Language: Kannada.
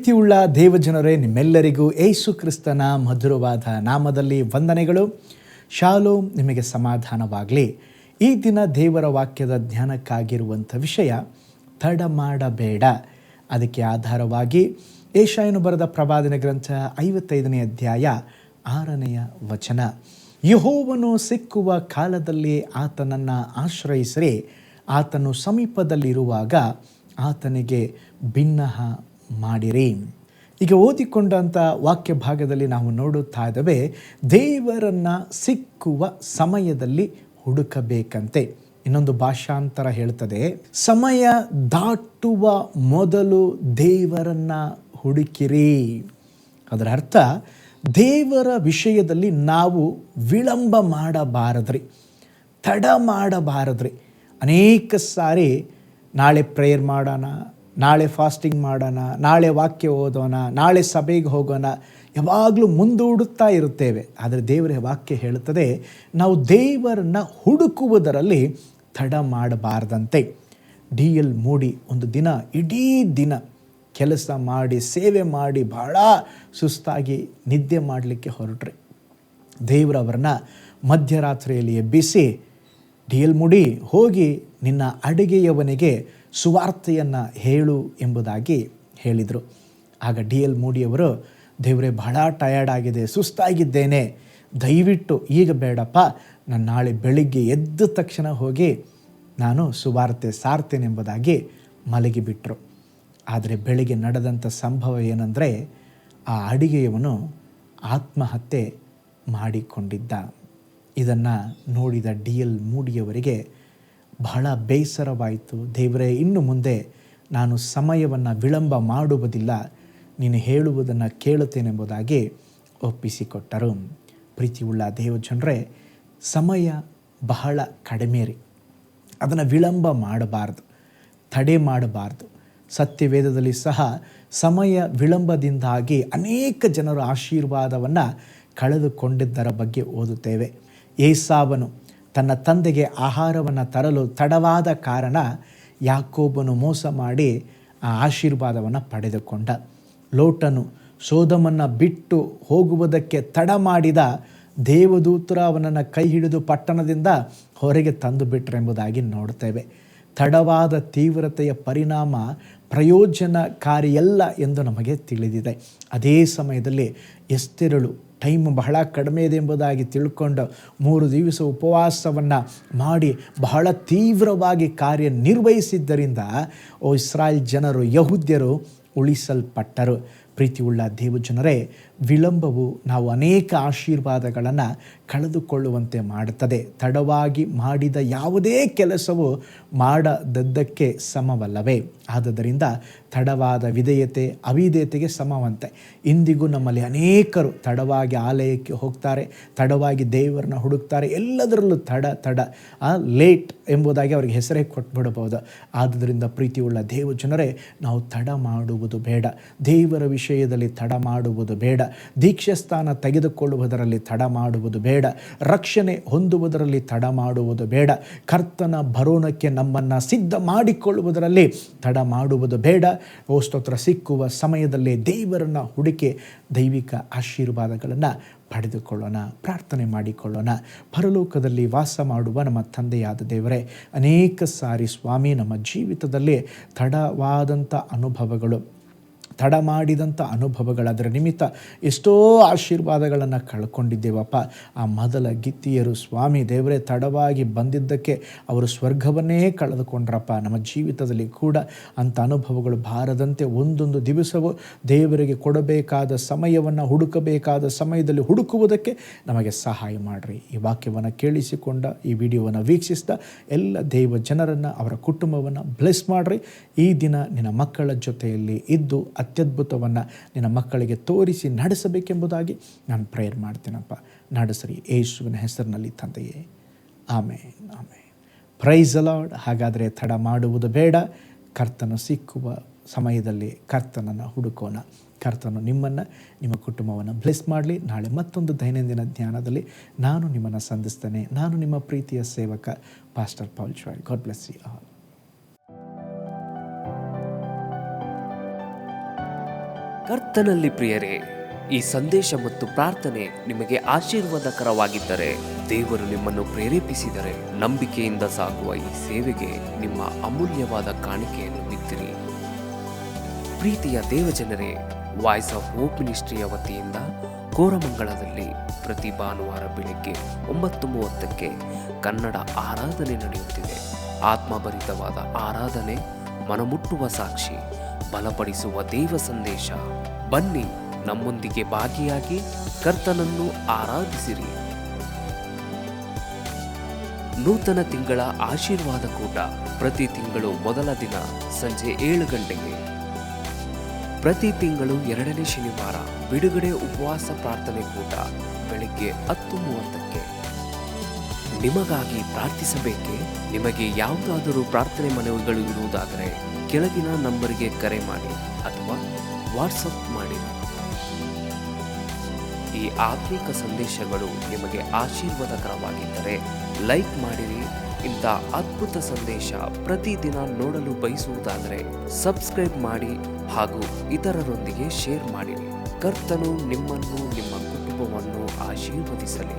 ಪ್ರೀತಿಯುಳ್ಳ ದೇವಜನರೇ, ನಿಮ್ಮೆಲ್ಲರಿಗೂ ಯೇಸು ಕ್ರಿಸ್ತನ ಮಧುರವಾದ ನಾಮದಲ್ಲಿ ವಂದನೆಗಳು. ಶಾಲೋಮ್, ನಿಮಗೆ ಸಮಾಧಾನವಾಗಲಿ. ಈ ದಿನ ದೇವರ ವಾಕ್ಯದ ಧ್ಯಾನಕ್ಕಾಗಿರುವಂಥ ವಿಷಯ ತಡ ಮಾಡಬೇಡ. ಅದಕ್ಕೆ ಆಧಾರವಾಗಿ ಯೆಶಾಯನು ಬರೆದ ಪ್ರವಾದನೆ ಗ್ರಂಥ 55ನೇ ಅಧ್ಯಾಯ 6ನೆಯ ವಚನ. ಯೆಹೋವನು ಸಿಕ್ಕುವ ಕಾಲದಲ್ಲಿ ಆತನನ್ನು ಆಶ್ರಯಿಸಿರಿ, ಆತನು ಸಮೀಪದಲ್ಲಿರುವಾಗ ಆತನಿಗೆ ಬಿನ್ನಹ ಮಾಡಿರಿ. ಈಗ ಓದಿಕೊಂಡಂಥ ವಾಕ್ಯ ಭಾಗದಲ್ಲಿ ನಾವು ನೋಡುತ್ತಾ ಇದ್ದೇವೆ, ದೇವರನ್ನು ಸಿಕ್ಕುವ ಸಮಯದಲ್ಲಿ ಹುಡುಕಬೇಕಂತೆ. ಇನ್ನೊಂದು ಭಾಷಾಂತರ ಹೇಳ್ತದೆ, ಸಮಯ ದಾಟುವ ಮೊದಲು ದೇವರನ್ನು ಹುಡುಕಿರಿ. ಅದರ ಅರ್ಥ, ದೇವರ ವಿಷಯದಲ್ಲಿ ನಾವು ವಿಳಂಬ ಮಾಡಬಾರದ್ರಿ, ತಡ ಮಾಡಬಾರದ್ರಿ. ಅನೇಕ ಸಾರಿ ನಾಳೆ ಪ್ರೇಯರ್ ಮಾಡೋಣ, ನಾಳೆ ಫಾಸ್ಟಿಂಗ್ ಮಾಡೋಣ, ನಾಳೆ ವಾಕ್ಯ ಓದೋಣ, ನಾಳೆ ಸಭೆಗೆ ಹೋಗೋಣ, ಯಾವಾಗಲೂ ಮುಂದೂಡುತ್ತಾ ಇರುತ್ತೇವೆ. ಆದರೆ ದೇವರ ವಾಕ್ಯ ಹೇಳುತ್ತದೆ, ನಾವು ದೇವರನ್ನು ಹುಡುಕುವುದರಲ್ಲಿ ತಡ ಮಾಡಬಾರ್ದಂತೆ. D.L. ಮೂಡಿ ಒಂದು ದಿನ ಇಡೀ ದಿನ ಕೆಲಸ ಮಾಡಿ ಸೇವೆ ಮಾಡಿ ಬಹಳ ಸುಸ್ತಾಗಿ ನಿದ್ದೆ ಮಾಡಲಿಕ್ಕೆ ಹೊರಟ್ರೆ, ದೇವರವರನ್ನ ಮಧ್ಯರಾತ್ರಿಯಲ್ಲಿ ಎಬ್ಬಿಸಿ, D.L. ಮೂಡಿ, ಹೋಗಿ ನಿನ್ನ ಅಡುಗೆಯವನಿಗೆ ಸುವಾರ್ತೆಯನ್ನು ಹೇಳು ಎಂಬುದಾಗಿ ಹೇಳಿದರು. ಆಗ D.L. ಮೂಡಿಯವರು, ದೇವರೇ ಬಹಳ ಟಯರ್ಡ್ ಆಗಿದೆ, ಸುಸ್ತಾಗಿದ್ದೇನೆ, ದಯವಿಟ್ಟು ಈಗ ಬೇಡಪ್ಪ, ನಾನು ನಾಳೆ ಬೆಳಿಗ್ಗೆ ಎದ್ದ ತಕ್ಷಣ ಹೋಗಿ ನಾನು ಸುವಾರ್ತೆ ಸಾರ್ತೇನೆಂಬುದಾಗಿ ಮಲಗಿಬಿಟ್ರು. ಆದರೆ ಬೆಳಿಗ್ಗೆ ನಡೆದಂಥ ಸಂಭವ ಏನಂದರೆ, ಆ ಅಡಿಗೆಯವನು ಆತ್ಮಹತ್ಯೆ ಮಾಡಿಕೊಂಡಿದ್ದ. ಇದನ್ನು ನೋಡಿದ D.L. ಮೂಡಿಯವರಿಗೆ ಬಹಳ ಬೇಸರವಾಯಿತು. ದೇವರೇ, ಇನ್ನು ಮುಂದೆ ನಾನು ಸಮಯವನ್ನು ವಿಳಂಬ ಮಾಡುವುದಿಲ್ಲ, ನೀನು ಹೇಳುವುದನ್ನು ಕೇಳುತ್ತೇನೆಂಬುದಾಗಿ ಒಪ್ಪಿಸಿಕೊಟ್ಟರು. ಪ್ರೀತಿಯುಳ್ಳ ದೇವಜನರೇ, ಸಮಯ ಬಹಳ ಕಡಿಮೆ ರೀ. ಅದನ್ನು ವಿಳಂಬ ಮಾಡಬಾರ್ದು, ತಡೆ ಮಾಡಬಾರ್ದು. ಸತ್ಯವೇದದಲ್ಲಿ ಸಹ ಸಮಯ ವಿಳಂಬದಿಂದಾಗಿ ಅನೇಕ ಜನರು ಆಶೀರ್ವಾದವನ್ನು ಕಳೆದುಕೊಂಡಿದ್ದರ ಬಗ್ಗೆ ಓದುತ್ತೇವೆ. ಏಸಾವನು ತನ್ನ ತಂದೆಗೆ ಆಹಾರವನ್ನು ತರಲು ತಡವಾದ ಕಾರಣ ಯಾಕೋಬನು ಮೋಸ ಮಾಡಿ ಆ ಆಶೀರ್ವಾದವನ್ನು ಪಡೆದುಕೊಂಡ. ಲೋಟನು ಸೋದಮನ್ನು ಬಿಟ್ಟು ಹೋಗುವುದಕ್ಕೆ ತಡ ಮಾಡಿದ ದೇವದೂತರು ಅವನನ್ನು ಕೈ ಹಿಡಿದು ಪಟ್ಟಣದಿಂದ ಹೊರಗೆ ತಂದು ಬಿಟ್ಟರೆಂಬುದಾಗಿ ನೋಡ್ತೇವೆ. ತಡವಾದ ತೀವ್ರತೆಯ ಪರಿಣಾಮ ಪ್ರಯೋಜನಕಾರಿಯಲ್ಲ ಎಂದು ನಮಗೆ ತಿಳಿದಿದೆ. ಅದೇ ಸಮಯದಲ್ಲಿ ಎಸ್ತೇರಳು ಟೈಮ್ ಬಹಳ ಕಡಿಮೆ ಇದೆ ಎಂಬುದಾಗಿ ತಿಳ್ಕೊಂಡು 3 ದಿವಸ ಉಪವಾಸವನ್ನು ಮಾಡಿ ಬಹಳ ತೀವ್ರವಾಗಿ ಕಾರ್ಯನಿರ್ವಹಿಸಿದ್ದರಿಂದ ಇಸ್ರಾಯೇಲ್ ಜನರು, ಯಹೂದ್ಯರು ಉಳಿಸಲ್ಪಟ್ಟರು. ಪ್ರೀತಿಯುಳ್ಳ ದೇವಜನರೇ, ವಿಳಂಬವು ನಾವು ಅನೇಕ ಆಶೀರ್ವಾದಗಳನ್ನು ಕಳೆದುಕೊಳ್ಳುವಂತೆ ಮಾಡುತ್ತದೆ. ತಡವಾಗಿ ಮಾಡಿದ ಯಾವುದೇ ಕೆಲಸವು ಮಾಡದದ್ದಕ್ಕೆ ಸಮವಲ್ಲವೇ? ಆದುದರಿಂದ ತಡವಾದ ವಿಧೇಯತೆ ಅವಿಧೇಯತೆಗೆ ಸಮವಂತೆ. ಇಂದಿಗೂ ನಮ್ಮಲ್ಲಿ ಅನೇಕರು ತಡವಾಗಿ ಆಲಯಕ್ಕೆ ಹೋಗ್ತಾರೆ, ತಡವಾಗಿ ದೇವರನ್ನ ಹುಡುಕ್ತಾರೆ. ಎಲ್ಲದರಲ್ಲೂ ತಡ ಲೇಟ್ ಎಂಬುದಾಗಿ ಅವರಿಗೆ ಹೆಸರೇ ಕೊಟ್ಬಿಡಬಹುದು. ಆದುದರಿಂದ ಪ್ರೀತಿಯುಳ್ಳ ದೇವಜನರೇ, ನಾವು ತಡ ಮಾಡುವುದು ಬೇಡ. ದೇವರ ವಿಷಯದಲ್ಲಿ ತಡ ಮಾಡುವುದು ಬೇಡ. ದೀಕ್ಷೆ ಸ್ಥಾನ ತೆಗೆದುಕೊಳ್ಳುವುದರಲ್ಲಿ ತಡ ಮಾಡುವುದು ಬೇಡ. ರಕ್ಷಣೆ ಹೊಂದುವುದರಲ್ಲಿ ತಡ ಮಾಡುವುದು ಬೇಡ. ಕರ್ತನ ಬರೋಣಕ್ಕೆ ನಮ್ಮನ್ನು ಸಿದ್ಧ ಮಾಡಿಕೊಳ್ಳುವುದರಲ್ಲಿ ತಡ ಮಾಡುವುದು ಬೇಡ. ಸ್ತೋತ್ರ. ಸಿಕ್ಕುವ ಸಮಯದಲ್ಲಿ ದೇವರನ್ನು ಹುಡುಕಿ ದೈವಿಕ ಆಶೀರ್ವಾದಗಳನ್ನು ಪಡೆದುಕೊಳ್ಳೋಣ. ಪ್ರಾರ್ಥನೆ ಮಾಡಿಕೊಳ್ಳೋಣ. ಪರಲೋಕದಲ್ಲಿ ವಾಸ ಮಾಡುವ ನಮ್ಮ ತಂದೆಯಾದ ದೇವರೇ, ಅನೇಕ ಸಾರಿ ಸ್ವಾಮಿ, ನಮ್ಮ ಜೀವಿತದಲ್ಲಿ ತಡವಾದಂಥ ಅನುಭವಗಳು, ತಡ ಮಾಡಿದಂಥ ಅನುಭವಗಳು, ಅದರ ನಿಮಿತ್ತ ಎಷ್ಟೋ ಆಶೀರ್ವಾದಗಳನ್ನು ಕಳ್ಕೊಂಡಿದ್ದೇವಪ್ಪ. ಆ ಮೊದಲ ಗಿತ್ತಿಯರು ಸ್ವಾಮಿ ದೇವರೇ, ತಡವಾಗಿ ಬಂದಿದ್ದಕ್ಕೆ ಅವರು ಸ್ವರ್ಗವನ್ನೇ ಕಳೆದುಕೊಂಡ್ರಪ್ಪ. ನಮ್ಮ ಜೀವಿತದಲ್ಲಿ ಕೂಡ ಅಂಥ ಅನುಭವಗಳು ಬಾರದಂತೆ ಒಂದೊಂದು ದಿವಸವೂ ದೇವರಿಗೆ ಕೊಡಬೇಕಾದ ಸಮಯವನ್ನು ಹುಡುಕಬೇಕಾದ ಸಮಯದಲ್ಲಿ ಹುಡುಕುವುದಕ್ಕೆ ನಮಗೆ ಸಹಾಯ ಮಾಡಿರಿ. ಈ ವಾಕ್ಯವನ್ನು ಕೇಳಿಸಿಕೊಂಡ, ಈ ವಿಡಿಯೋವನ್ನು ವೀಕ್ಷಿಸಿದ ಎಲ್ಲ ದೇವ ಜನರನ್ನು, ಅವರ ಕುಟುಂಬವನ್ನು ಬ್ಲೆಸ್ ಮಾಡಿರಿ. ಈ ದಿನ ನಿನ್ನ ಮಕ್ಕಳ ಜೊತೆಯಲ್ಲಿ ಇದ್ದು ಅತ್ಯದ್ಭುತವನ್ನು ನಿನ್ನ ಮಕ್ಕಳಿಗೆ ತೋರಿಸಿ ನಡೆಸಬೇಕೆಂಬುದಾಗಿ ನಾನು ಪ್ರೇಯರ್ ಮಾಡ್ತೀನಪ್ಪ. ನಡೆಸ್ರಿ ಯೇಸುವಿನ ಹೆಸರಿನಲ್ಲಿ ತಂದೆಯೇ, amen, amen. Praise the Lord. ಹಾಗಾದರೆ ತಡ ಮಾಡುವುದು ಬೇಡ. ಕರ್ತನು ಸಿಕ್ಕುವ ಸಮಯದಲ್ಲಿ ಕರ್ತನನ್ನು ಹುಡುಕೋಣ. ಕರ್ತನು ನಿಮ್ಮನ್ನು, ನಿಮ್ಮ ಕುಟುಂಬವನ್ನು ಬ್ಲೆಸ್ ಮಾಡಲಿ. ನಾಳೆ ಮತ್ತೊಂದು ದೈನಂದಿನ ಧ್ಯಾನದಲ್ಲಿ ನಾನು ನಿಮ್ಮನ್ನು ಸಂಧಿಸ್ತೇನೆ. ನಾನು ನಿಮ್ಮ ಪ್ರೀತಿಯ ಸೇವಕ pastor Paul Joy. God bless you all. ಕರ್ತನಲ್ಲಿ ಪ್ರಿಯರೇ, ಈ ಸಂದೇಶ ಮತ್ತು ಪ್ರಾರ್ಥನೆ ನಿಮಗೆ ಆಶೀರ್ವಾದಕರವಾಗಿದ್ದರೆ, ದೇವರು ನಿಮ್ಮನ್ನು ಪ್ರೇರೇಪಿಸಿದರೆ, ನಂಬಿಕೆಯಿಂದ ಸಾಗುವ ಈ ಸೇವೆಗೆ ನಿಮ್ಮ ಅಮೂಲ್ಯವಾದ ಕಾಣಿಕೆಯನ್ನು ಬಿತ್ತಿರಿ. ಪ್ರೀತಿಯ ದೇವಜನರೇ, ವಾಯ್ಸ್ ಆಫ್ ಹೋಪ್ ಮಿನಿಸ್ಟ್ರಿಯ ವತಿಯಿಂದ ಕೋರಮಂಗಲದಲ್ಲಿ ಪ್ರತಿ ಭಾನುವಾರ ಬೆಳಿಗ್ಗೆ 9:30ಕ್ಕೆ ಕನ್ನಡ ಆರಾಧನೆ ನಡೆಯುತ್ತಿದೆ. ಆತ್ಮಭರಿತವಾದ ಆರಾಧನೆ, ಮನಮುಟ್ಟುವ ಸಾಕ್ಷಿ, ಬಲಪಡಿಸುವ ದೇವ ಸಂದೇಶ. ಬನ್ನಿ, ನಮ್ಮೊಂದಿಗೆ ಭಾಗಿಯಾಗಿ ಕರ್ತನನ್ನು ಆರಾಧಿಸಿರಿ. ನೂತನ ತಿಂಗಳ ಆಶೀರ್ವಾದ ಕೂಟ ಪ್ರತಿ ತಿಂಗಳು ಮೊದಲ ದಿನ ಸಂಜೆ 7 ಗಂಟೆಗೆ. ಪ್ರತಿ ತಿಂಗಳು 2ನೇ ಶನಿವಾರ ಬಿಡುಗಡೆ ಉಪವಾಸ ಪ್ರಾರ್ಥನೆ ಕೂಟ ಬೆಳಿಗ್ಗೆ 10:30ಕ್ಕೆ. ನಿಮಗಾಗಿ ಪ್ರಾರ್ಥಿಸಬೇಕೆ? ನಿಮಗೆ ಯಾವುದಾದರೂ ಪ್ರಾರ್ಥನೆ ಮನವಿಗಳು ಇರುವುದಾದರೆ ಕೆಳಗಿನ ನಂಬರಿಗೆ ಕರೆ ಮಾಡಿ ಅಥವಾ ವಾಟ್ಸಪ್ ಮಾಡಿರಿ. ಈ ಆತ್ಮಿಕ ಸಂದೇಶಗಳು ನಿಮಗೆ ಆಶೀರ್ವಾದಕರವಾಗಿದ್ದರೆ ಲೈಕ್ ಮಾಡಿರಿ. ಇಂಥ ಅದ್ಭುತ ಸಂದೇಶ ಪ್ರತಿದಿನ ನೋಡಲು ಬಯಸುವುದಾದರೆ ಸಬ್ಸ್ಕ್ರೈಬ್ ಮಾಡಿ ಹಾಗೂ ಇತರರೊಂದಿಗೆ ಶೇರ್ ಮಾಡಿರಿ. ಕರ್ತನು ನಿಮ್ಮನ್ನು, ನಿಮ್ಮ ಕುಟುಂಬವನ್ನು ಆಶೀರ್ವದಿಸಲಿ.